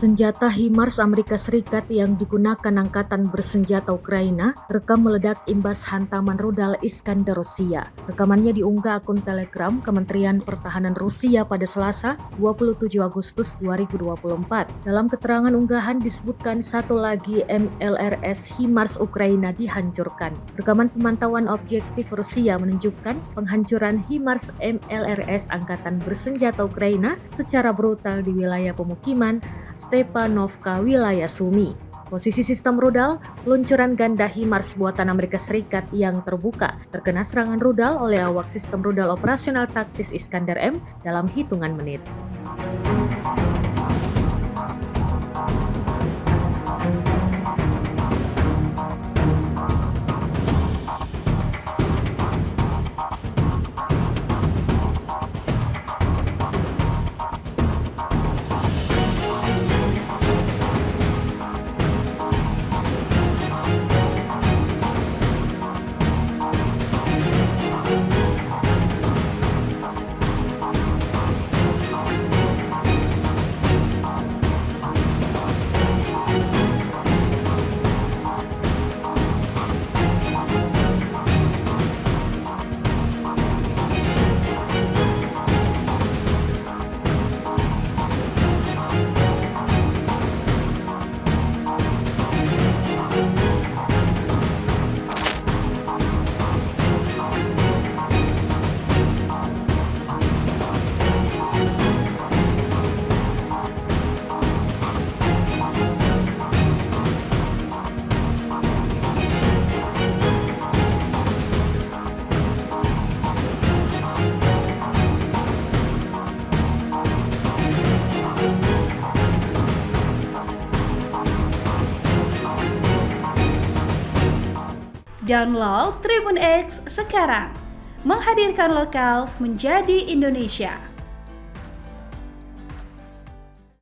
Senjata HIMARS Amerika Serikat yang digunakan Angkatan Bersenjata Ukraina terekam meledak imbas hantaman rudal Iskander Rusia. Rekamannya diunggah akun Telegram Kementerian Pertahanan Rusia pada Selasa, 27 Agustus 2024. Dalam keterangan unggahan disebutkan satu lagi MLRS HIMARS Ukraina dihancurkan. Rekaman pemantauan objektif Rusia menunjukkan penghancuran HIMARS MLRS Angkatan Bersenjata Ukraina secara brutal di wilayah pemukiman Stepanovka, wilayah Sumi. Posisi sistem rudal, peluncuran ganda HIMARS buatan Amerika Serikat yang terbuka, terkena serangan rudal oleh awak sistem rudal operasional taktis Iskander M dalam hitungan menit. Download Tribun X sekarang, menghadirkan lokal menjadi Indonesia.